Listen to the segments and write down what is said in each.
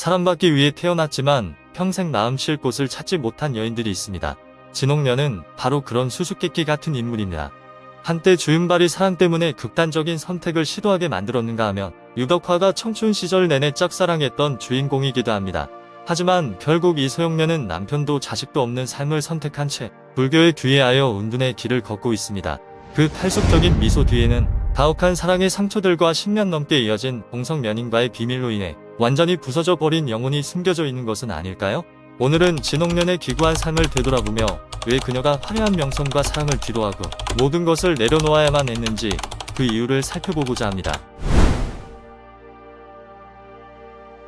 사랑받기 위해 태어났지만 평생 마음 쉴 곳을 찾지 못한 여인들이 있습니다. 진홍련은 바로 그런 수수께끼 같은 인물입니다. 한때 주윤발이 사랑 때문에 극단적인 선택을 시도하게 만들었는가 하면 유덕화가 청춘 시절 내내 짝사랑했던 주인공이기도 합니다. 하지만 결국 이소영련은 남편도 자식도 없는 삶을 선택한 채 불교에 귀해하여 은둔의 길을 걷고 있습니다. 그 탈숙적인 미소 뒤에는 가혹한 사랑의 상처들과 10년 넘게 이어진 동성연인과의 비밀로 인해 완전히 부서져 버린 영혼이 숨겨져 있는 것은 아닐까요? 오늘은 진홍련의 기구한 삶을 되돌아보며 왜 그녀가 화려한 명성과 사랑을 뒤로하고 모든 것을 내려놓아야만 했는지 그 이유를 살펴보고자 합니다.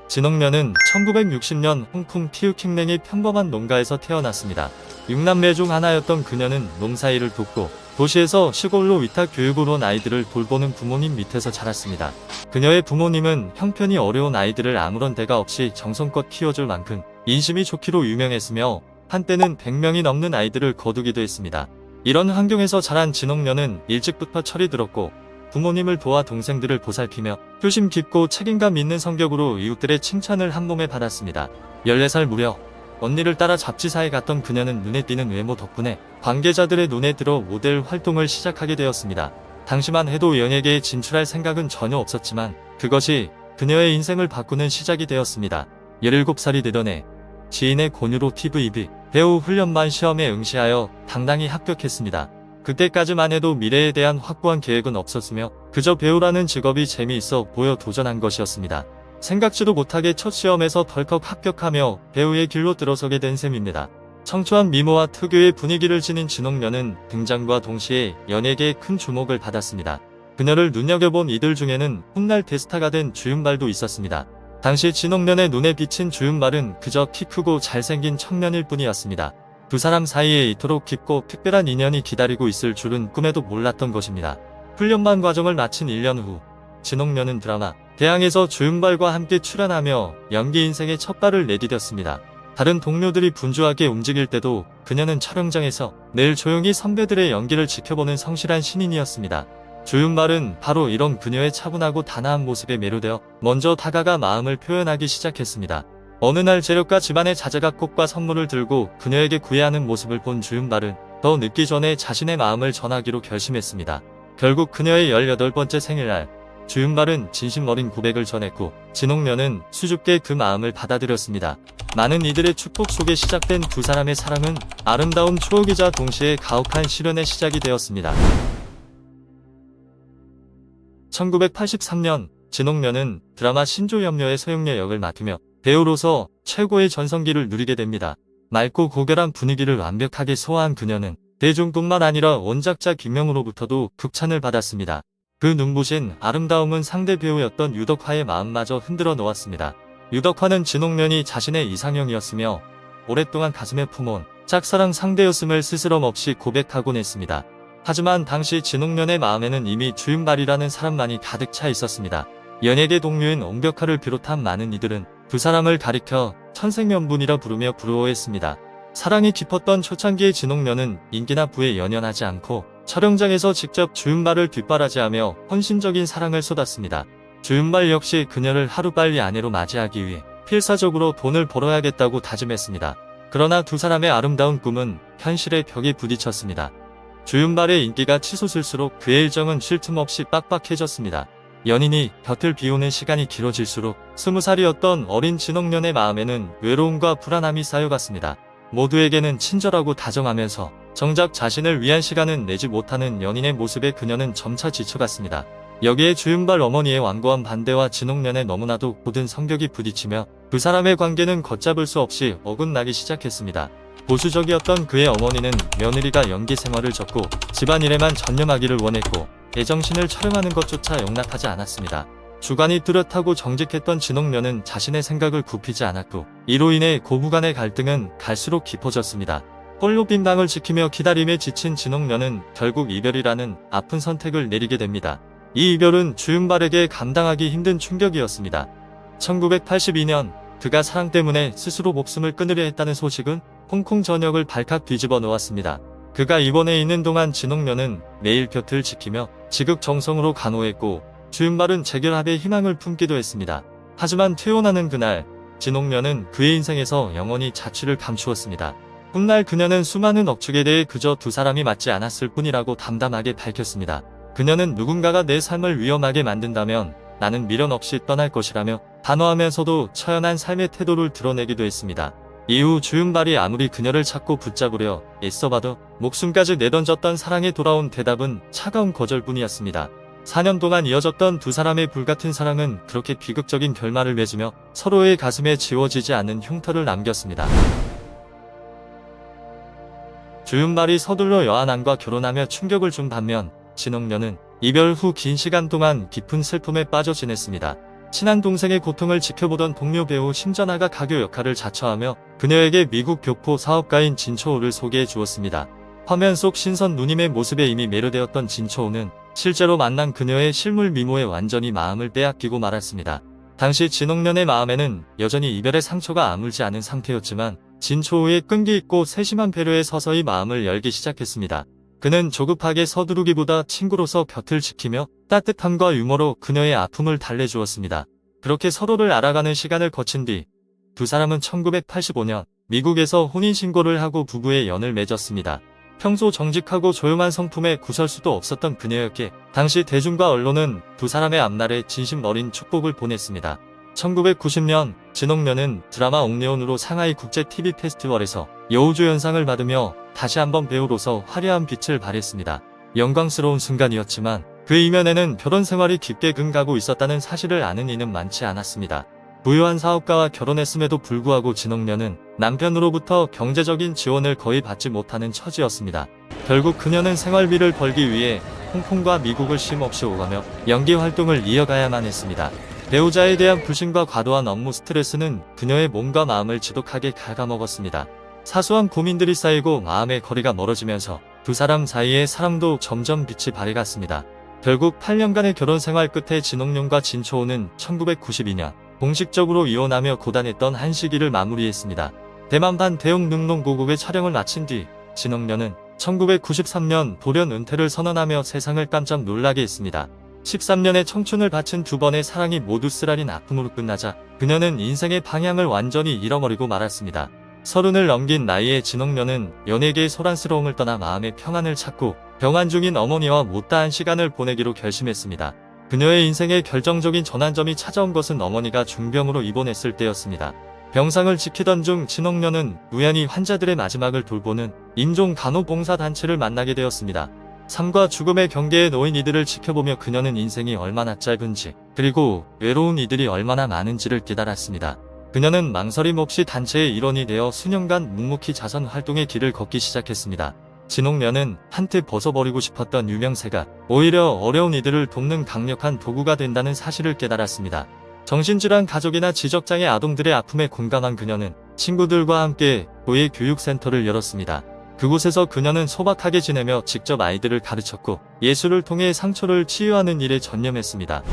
진홍련은 1960년 홍콩 티우킹랭의 평범한 농가에서 태어났습니다. 6남매 중 하나였던 그녀는 농사일을 돕고 도시에서 시골로 위탁 교육을 온 아이들을 돌보는 부모님 밑에서 자랐습니다. 그녀의 부모님은 형편이 어려운 아이들을 아무런 대가 없이 정성껏 키워줄 만큼 인심이 좋기로 유명했으며 한때는 100명이 넘는 아이들을 거두기도 했습니다. 이런 환경에서 자란 진홍련은 일찍부터 철이 들었고 부모님을 도와 동생들을 보살피며 효심 깊고 책임감 있는 성격으로 이웃들의 칭찬을 한몸에 받았습니다. 14살 무려 언니를 따라 잡지사에 갔던 그녀는 눈에 띄는 외모 덕분에 관계자들의 눈에 들어 모델 활동을 시작하게 되었습니다. 당시만 해도 연예계에 진출할 생각은 전혀 없었지만 그것이 그녀의 인생을 바꾸는 시작이 되었습니다. 17살이 되던 해 지인의 권유로 TVB 배우 훈련반 시험에 응시하여 당당히 합격했습니다. 그때까지만 해도 미래에 대한 확고한 계획은 없었으며 그저 배우라는 직업이 재미있어 보여 도전한 것이었습니다. 생각지도 못하게 첫 시험에서 덜컥 합격하며 배우의 길로 들어서게 된 셈입니다. 청초한 미모와 특유의 분위기를 지닌 진홍련은 등장과 동시에 연예계에 큰 주목을 받았습니다. 그녀를 눈여겨본 이들 중에는 훗날 대스타가 된 주윤발도 있었습니다. 당시 진홍련의 눈에 비친 주윤발은 그저 키 크고 잘생긴 청년일 뿐이었습니다. 두 사람 사이에 이토록 깊고 특별한 인연이 기다리고 있을 줄은 꿈에도 몰랐던 것입니다. 훈련반 과정을 마친 1년 후 진홍련은 드라마 대항에서 주윤발과 함께 출연하며 연기 인생의 첫 발을 내디뎠습니다. 다른 동료들이 분주하게 움직일 때도 그녀는 촬영장에서 늘 조용히 선배들의 연기를 지켜보는 성실한 신인이었습니다. 주윤발은 바로 이런 그녀의 차분하고 단아한 모습에 매료되어 먼저 다가가 마음을 표현하기 시작했습니다. 어느 날 재력가 집안의 자제가 꽃과 선물을 들고 그녀에게 구애하는 모습을 본 주윤발은 더 늦기 전에 자신의 마음을 전하기로 결심했습니다. 결국 그녀의 18번째 생일날 주윤발은 진심 어린 고백을 전했고 진홍련은 수줍게 그 마음을 받아들였습니다. 많은 이들의 축복 속에 시작된 두 사람의 사랑은 아름다운 추억이자 동시에 가혹한 시련의 시작이 되었습니다. 1983년 진홍련은 드라마 신조염녀의 소영녀 역을 맡으며 배우로서 최고의 전성기를 누리게 됩니다. 맑고 고결한 분위기를 완벽하게 소화한 그녀는 대중뿐만 아니라 원작자 김명우로부터도 극찬을 받았습니다. 그 눈부신 아름다움은 상대 배우였던 유덕화의 마음마저 흔들어 놓았습니다. 유덕화는 진홍련이 자신의 이상형이었으며 오랫동안 가슴에 품어온 짝사랑 상대였음을 스스럼 없이 고백하곤 했습니다. 하지만 당시 진홍련의 마음에는 이미 주윤발이라는 사람만이 가득 차 있었습니다. 연예계 동료인 옹벽화를 비롯한 많은 이들은 두 사람을 가리켜 천생연분이라 부르며 부러워했습니다. 사랑이 깊었던 초창기의 진홍련은 인기나 부에 연연하지 않고 촬영장에서 직접 주윤발을 뒷바라지하며 헌신적인 사랑을 쏟았습니다. 주윤발 역시 그녀를 하루빨리 아내로 맞이하기 위해 필사적으로 돈을 벌어야겠다고 다짐했습니다. 그러나 두 사람의 아름다운 꿈은 현실의 벽에 부딪혔습니다. 주윤발의 인기가 치솟을수록 그의 일정은 쉴 틈 없이 빡빡해졌습니다. 연인이 곁을 비우는 시간이 길어질수록 20살이었던 어린 진홍련의 마음에는 외로움과 불안함이 쌓여갔습니다. 모두에게는 친절하고 다정하면서 정작 자신을 위한 시간은 내지 못하는 연인의 모습에 그녀는 점차 지쳐갔습니다. 여기에 주윤발 어머니의 완고한 반대와 진홍련의 너무나도 고든 성격이 부딪히며 두 사람의 관계는 걷잡을 수 없이 어긋나기 시작했습니다. 보수적이었던 그의 어머니는 며느리가 연기 생활을 접고 집안일에만 전념하기를 원했고 애정신을 촬영하는 것조차 용납하지 않았습니다. 주관이 뚜렷하고 정직했던 진홍련은 자신의 생각을 굽히지 않았고 이로 인해 고부간의 갈등은 갈수록 깊어졌습니다. 홀로 빈 방을 지키며 기다림에 지친 진홍련은 결국 이별이라는 아픈 선택을 내리게 됩니다. 이 이별은 주윤발에게 감당하기 힘든 충격이었습니다. 1982년 그가 사랑 때문에 스스로 목숨을 끊으려 했다는 소식은 홍콩 전역을 발칵 뒤집어 놓았습니다. 그가 입원해 있는 동안 진홍련은 매일 곁을 지키며 지극정성으로 간호했고 주윤발은 재결합에 희망을 품기도 했습니다. 하지만 퇴원하는 그날 진홍면은 그의 인생에서 영원히 자취를 감추었습니다. 훗날 그녀는 수많은 억측에 대해 그저 두 사람이 맞지 않았을 뿐이라고 담담하게 밝혔습니다. 그녀는 누군가가 내 삶을 위험하게 만든다면 나는 미련 없이 떠날 것이라며 단호하면서도 처연한 삶의 태도를 드러내기도 했습니다. 이후 주윤발이 아무리 그녀를 찾고 붙잡으려 애써봐도 목숨까지 내던졌던 사랑에 돌아온 대답은 차가운 거절뿐이었습니다. 4년 동안 이어졌던 두 사람의 불같은 사랑은 그렇게 비극적인 결말을 맺으며 서로의 가슴에 지워지지 않는 흉터를 남겼습니다. 주윤발이 서둘러 여한안과 결혼하며 충격을 준 반면 진홍면은 이별 후 긴 시간 동안 깊은 슬픔에 빠져 지냈습니다. 친한 동생의 고통을 지켜보던 동료 배우 심전아가 가교 역할을 자처하며 그녀에게 미국 교포 사업가인 진초호를 소개해 주었습니다. 화면 속 신선 누님의 모습에 이미 매료되었던 진초호는 실제로 만난 그녀의 실물 미모에 완전히 마음을 빼앗기고 말았습니다. 당시 진홍면의 마음에는 여전히 이별의 상처가 아물지 않은 상태였지만 진초호의 끈기 있고 세심한 배려에 서서히 마음을 열기 시작했습니다. 그는 조급하게 서두르기보다 친구로서 곁을 지키며 따뜻함과 유머로 그녀의 아픔을 달래주었습니다. 그렇게 서로를 알아가는 시간을 거친 뒤 두 사람은 1985년 미국에서 혼인신고를 하고 부부의 연을 맺었습니다. 평소 정직하고 조용한 성품에 구설수도 없었던 그녀였기에 당시 대중과 언론은 두 사람의 앞날에 진심 어린 축복을 보냈습니다. 1990년 진홍면은 드라마 옥네온으로 상하이 국제 TV 페스티벌에서 여우조연상을 받으며 다시 한번 배우로서 화려한 빛을 발했습니다. 영광스러운 순간이었지만 그 이면에는 결혼 생활이 깊게 금가고 있었다는 사실을 아는 이는 많지 않았습니다. 부유한 사업가와 결혼했음에도 불구하고 진홍면은 남편으로부터 경제적인 지원을 거의 받지 못하는 처지였습니다. 결국 그녀는 생활비를 벌기 위해 홍콩과 미국을 쉼없이 오가며 연기 활동을 이어가야만 했습니다. 배우자에 대한 불신과 과도한 업무 스트레스는 그녀의 몸과 마음을 지독하게 갉아먹었습니다. 사소한 고민들이 쌓이고 마음의 거리가 멀어지면서 두 사람 사이의 사랑도 점점 빛이 발해갔습니다. 결국 8년간의 결혼 생활 끝에 진홍면과 진초호는 1992년 공식적으로 이혼하며 고단했던 한 시기를 마무리했습니다. 대만판 대형 능농고국의 촬영을 마친 뒤 진홍면은 1993년 돌연 은퇴를 선언하며 세상을 깜짝 놀라게 했습니다. 13년의 청춘을 바친 두 번의 사랑이 모두 쓰라린 아픔으로 끝나자 그녀는 인생의 방향을 완전히 잃어버리고 말았습니다. 30을 넘긴 나이에 진홍면은 연예계의 소란스러움을 떠나 마음의 평안을 찾고 병환 중인 어머니와 못다한 시간을 보내기로 결심했습니다. 그녀의 인생의 결정적인 전환점이 찾아온 것은 어머니가 중병으로 입원했을 때였습니다. 병상을 지키던 중 진홍면은 우연히 환자들의 마지막을 돌보는 임종간호봉사단체를 만나게 되었습니다. 삶과 죽음의 경계에 놓인 이들을 지켜보며 그녀는 인생이 얼마나 짧은지 그리고 외로운 이들이 얼마나 많은지를 깨달았습니다. 그녀는 망설임 없이 단체의 일원이 되어 수년간 묵묵히 자선 활동의 길을 걷기 시작했습니다. 진홍면은 한때 벗어버리고 싶었던 유명세가 오히려 어려운 이들을 돕는 강력한 도구가 된다는 사실을 깨달았습니다. 정신질환 가족이나 지적장애 아동들의 아픔에 공감한 그녀는 친구들과 함께 고액 교육센터를 열었습니다. 그곳에서 그녀는 소박하게 지내며 직접 아이들을 가르쳤고 예술을 통해 상처를 치유하는 일에 전념했습니다.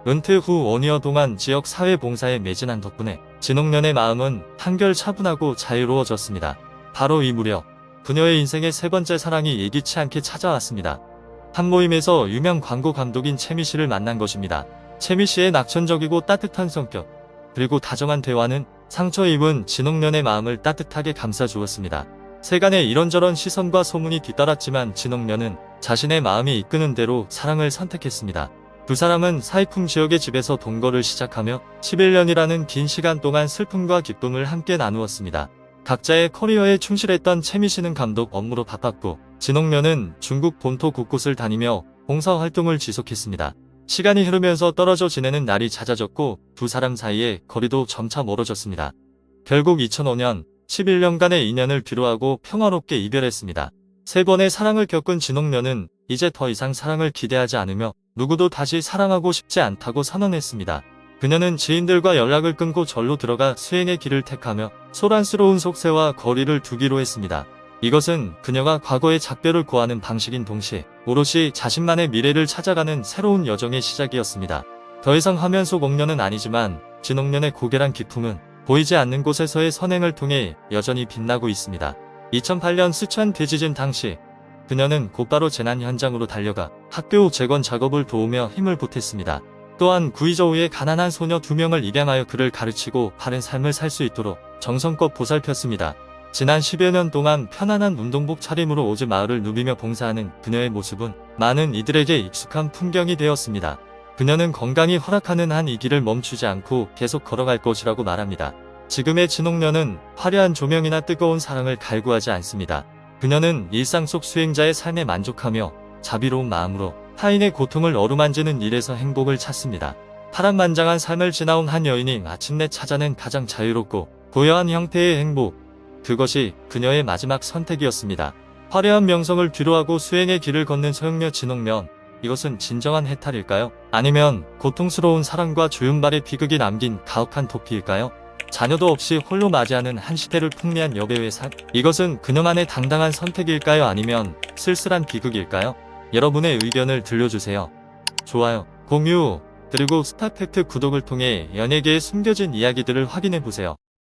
은퇴 후 5년 동안 지역 사회봉사에 매진한 덕분에 진홍면의 마음은 한결 차분하고 자유로워졌습니다. 바로 이 무렵 그녀의 인생의 세 번째 사랑이 예기치 않게 찾아왔습니다. 한 모임에서 유명 광고 감독인 채미 씨를 만난 것입니다. 채미 씨의 낙천적이고 따뜻한 성격 그리고 다정한 대화는 상처 입은 진홍면의 마음을 따뜻하게 감싸주었습니다. 세간의 이런저런 시선과 소문이 뒤따랐지만 진홍면은 자신의 마음이 이끄는 대로 사랑을 선택했습니다. 두 사람은 사이쿵 지역의 집에서 동거를 시작하며 11년이라는 긴 시간 동안 슬픔과 기쁨을 함께 나누었습니다. 각자의 커리어에 충실했던 채미 씨는 감독 업무로 바빴고 진홍면은 중국 본토 곳곳을 다니며 봉사활동을 지속했습니다. 시간이 흐르면서 떨어져 지내는 날이 잦아졌고 두 사람 사이의 거리도 점차 멀어졌습니다. 결국 2005년 11년간의 인연을 뒤로하고 평화롭게 이별했습니다. 세 번의 사랑을 겪은 진홍면은 이제 더 이상 사랑을 기대하지 않으며 누구도 다시 사랑하고 싶지 않다고 선언했습니다. 그녀는 지인들과 연락을 끊고 절로 들어가 수행의 길을 택하며 소란스러운 속세와 거리를 두기로 했습니다. 이것은 그녀가 과거의 작별을 고하는 방식인 동시에 오롯이 자신만의 미래를 찾아가는 새로운 여정의 시작이었습니다. 더 이상 화면 속 옥녀는 아니지만 진홍면의 고결한 기품은 보이지 않는 곳에서의 선행을 통해 여전히 빛나고 있습니다. 2008년 스촨 대지진 당시 그녀는 곧바로 재난 현장으로 달려가 학교 재건 작업을 도우며 힘을 보탰습니다. 또한 구이저 후에 가난한 소녀 2명을 입양하여 그를 가르치고 바른 삶을 살 수 있도록 정성껏 보살폈습니다. 지난 10여 년 동안 편안한 운동복 차림으로 오즈 마을을 누비며 봉사하는 그녀의 모습은 많은 이들에게 익숙한 풍경이 되었습니다. 그녀는 건강이 허락하는 한 이 길을 멈추지 않고 계속 걸어갈 것이라고 말합니다. 지금의 진홍녀는 화려한 조명이나 뜨거운 사랑을 갈구하지 않습니다. 그녀는 일상 속 수행자의 삶에 만족하며 자비로운 마음으로 타인의 고통을 어루만지는 일에서 행복을 찾습니다. 파란만장한 삶을 지나온 한 여인이 마침내 찾아낸 가장 자유롭고 고요한 형태의 행복, 그것이 그녀의 마지막 선택이었습니다. 화려한 명성을 뒤로하고 수행의 길을 걷는 소형녀 진홍면, 이것은 진정한 해탈일까요? 아니면 고통스러운 사랑과 조윤발의 비극이 남긴 가혹한 도피일까요? 자녀도 없이 홀로 맞이하는 한 시대를 풍미한 여배우의 삶, 이것은 그녀만의 당당한 선택일까요? 아니면 쓸쓸한 비극일까요? 여러분의 의견을 들려주세요. 좋아요, 공유, 그리고 스타팩트 구독을 통해 연예계의 숨겨진 이야기들을 확인해보세요.